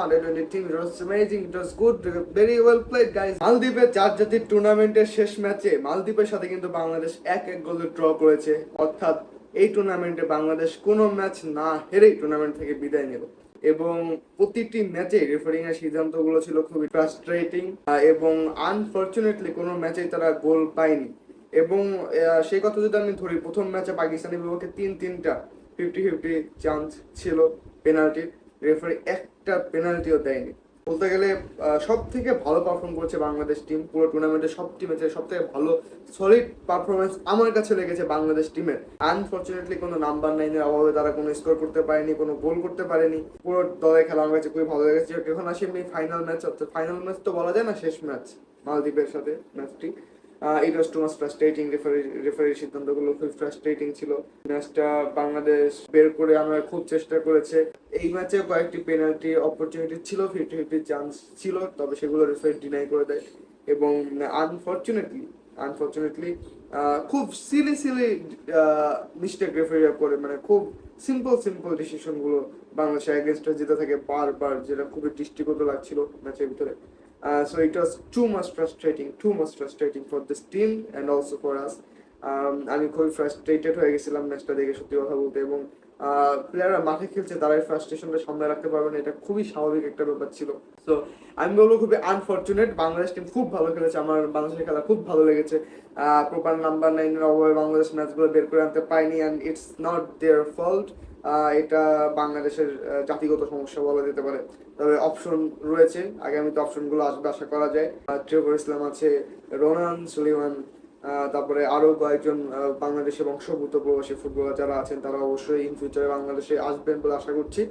Under 20 team, it was amazing, it was good, very well played guys. মালদ্বীপের চার জাতির টুর্নামেন্টের শেষ ম্যাচে মালদ্বীপের সাথে কিন্তু বাংলাদেশ 1-1 গোলে ড্র করেছে, অর্থাৎ এই টুর্নামেন্টে বাংলাদেশ কোনো ম্যাচ না হেরেই টুর্নামেন্ট থেকে বিদায় নিল। এবং প্রতিটি ম্যাচে রেফারিং এর সিদ্ধান্তগুলো ছিল খুবই ফ্রাস্ট্রেটিং, এবং আনফরচুনেটলি কোনো ম্যাচেই তারা গোল পায়নি। এবং সেই কথা যদি আমি ধরি, প্রথম ম্যাচে পাকিস্তানের বিপক্ষে তিনটা 50-50 চান্স ছিল পেনাল্টির, রেফারি একটা পেনাল্টিও দেয়নি। বলতে গেলে সব থেকে ভালো পারফর্ম করছে বাংলাদেশ টিম পুরো টুর্নামেন্টে, সব টিমের সব থেকে ভালো সলিড পারফরমেন্স আমার কাছে লেগেছে বাংলাদেশ টিমের। আনফরচুনেটলি কোনো নাম্বার 9-এর অভাবে তারা কোনো স্কোর করতে পারেনি, কোনো গোল করতে পারেনি। পুরো দলের খেলা আমার কাছে খুবই ভালো লেগেছে। এখন আসি এমনি ফাইনাল ম্যাচ, অর্থাৎ ফাইনাল ম্যাচ তো বলা যায় না, শেষ ম্যাচ মালদ্বীপের সাথে ম্যাচটি। ইট ওয়াজ টু মাচ ফ্রাস্ট্রেটিং, রেফারির সিদ্ধান্তগুলো খুব ফ্রাস্ট্রেটিং ছিল। ম্যাচটা বাংলাদেশ বের করে আমরা খুব চেষ্টা করেছে। এই ম্যাচে কয়েকটি পেনাল্টি অপরচুনিটি ছিল, 50-50 চান্স ছিল, তবে সেগুলো রেফারি ডিনাই করে দেয়। এবং আনফরচুনেটলি খুব সিলি মিস্টেক রেফারিরা করে, মানে খুব সিম্পল ডিসিশন গুলো বাংলাদেশের এগেনস্টে যেতে থাকে বারবার, যেটা খুবই দৃষ্টিগত লাগছিল ম্যাচের ভিতরে। So it was too much frustrating for this team and also for us. আমি খুবই ফ্রাস্ট্রেটেড হয়ে গেছিলাম ম্যাচটা দেখে, সত্যি কথা বলতে। এবং প্লেয়াররা মাঠে খেলছে, তারা এই ফ্রাস্ট্রেশনটা সামনে রাখতে পারবে না, এটা খুবই স্বাভাবিক একটা ব্যাপার ছিল। সো আমি বলবো খুবই আনফরচুনেট। বাংলাদেশ টিম খুব ভালো খেলেছে, আমার বাংলাদেশের খেলা খুব ভালো লেগেছে। প্রপার নাম্বার 9-এর অভাবে বাংলাদেশ ম্যাচগুলো বের করে আনতে পারেনি, and it's not their fault. এটা বাংলাদেশের জাতিগত সমস্যা বলা যেতে পারে। তবে অপশন রয়েছে, আগামীতে অপশনগুলো আসবে আশা করা যায়। ট্রেভর ইসলাম আছে, রোনান সুলিমান, তারপরে আরো কয়েকজন বাংলাদেশে বংশোদ্ভূত প্রবাসী ফুটবলার যারা আছেন, তারা অবশ্যই ইন ফিউচারে বাংলাদেশে আসবেন বলে আশা করছি।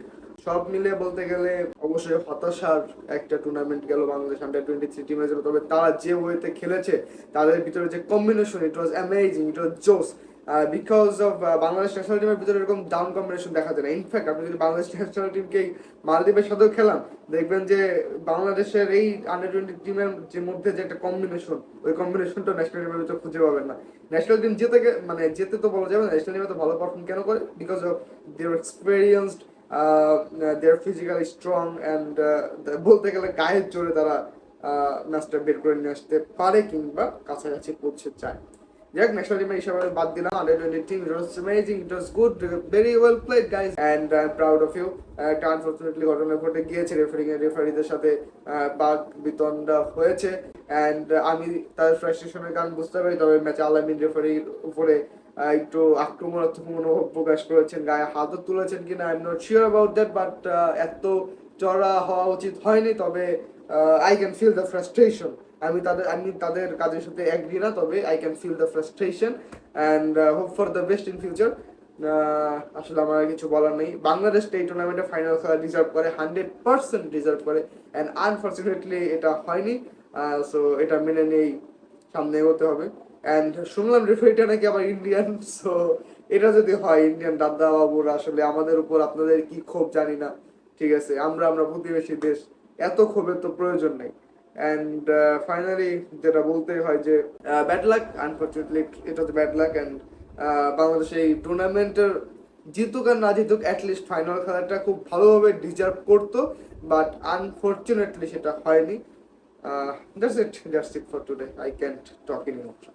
সব মিলে বলতে গেলে অবশ্যই হতাশার একটা টুর্নামেন্ট গেল বাংলাদেশ আন্ডার 23 টিমের জন্য। তবে তারা যে ওয়েতে খেলেছে, তাদের ভিতরে যে combination, it was amazing, it ওয়াজ জোস। বিকজ অফ বাংলাদেশ ন্যাশনাল টিমের ভিতরে এরকম ডাউন কম্বিনেশন দেখা যায় না। ইনফ্যাক্ট আপনি যদি বাংলাদেশ ন্যাশনাল টিমকে মালদ্বীপের সাথেও খেলান, দেখবেন যে বাংলাদেশের এই আন্ডার 20 টিমের যে মধ্যে যে একটা কম্বিনেশন, ওই কম্বিনেশনটা ন্যাশনাল টিমের ভিতরে খুঁজে পাবেন না। ন্যাশনাল টিম যেতে তো বলা যাবে না, ন্যাশনাল টিমে তো ভালো পারফর্ম কেন করে? Because of they're experienced, they're physically strong, and বলতে গেলে গায়ের জোরে তারা ম্যাচটা বের করে নিয়ে আসতে পারে কিংবা কাছাকাছি পৌঁছে যায়। যাক, ন্যাশনাল টিমের হিসাবে বাদ দিলাম। Under 20 team, it was amazing, it was good, very well played guys, and I am proud of you. একটা আনফরচুনেটলি ঘটনা ঘটে গিয়েছে, রেফারিদের সাথে বাক বিতণ্ডা হয়েছে, অ্যান্ড আমি তাদের ফ্রাস্ট্রেশনের কারণ বুঝতে পারি। তবে ম্যাচে আলামিন রেফারির উপরে একটু আক্রমণাত্মক মনোভাব প্রকাশ করেছেন, গায়ে হাতও তুলেছেন কিনা I am not sure about that, but এত চড়া হওয়া উচিত হয়নি। তবে I can feel the frustration. আমি তাদের কাজের সাথে এগ্রি না, তবে I can feel the frustration, and hope for the best in future. আসলে আমার আর কিছু বলার নেই। বাংলাদেশ এই টুর্নামেন্টে ফাইনাল খেলা ডিজার্ভ করে, 100% ডিজার্ভ করে, অ্যান্ড আনফরচুনেটলি এটা হয়নি। সো এটা মেনে নিয়েই সামনে এগোতে হবে। অ্যান্ড শুনলাম রেফারিটা নাকি আবার ইন্ডিয়ান। সো এটা যদি হয়, ইন্ডিয়ান দাদা বাবুরা আসলে আমাদের উপর আপনাদের কি ক্ষোভ জানি না, ঠিক আছে, আমরা প্রতিবেশী দেশ, এত ক্ষোভের তো প্রয়োজন নেই। অ্যান্ড ফাইনালি যেটা বলতেই হয় যে ব্যাড লাক, আনফরচুনেটলি এটা তো ব্যাড লাক। অ্যান্ড বাংলাদেশ এই টুর্নামেন্টের জিতুক আর না জিতুক, অ্যাটলিস্ট ফাইনাল খেলাটা খুব ভালোভাবে ডিজার্ভ করতো, বাট আনফরচুনেটলি সেটা হয়নি। That's it for today. I can't talk anymore.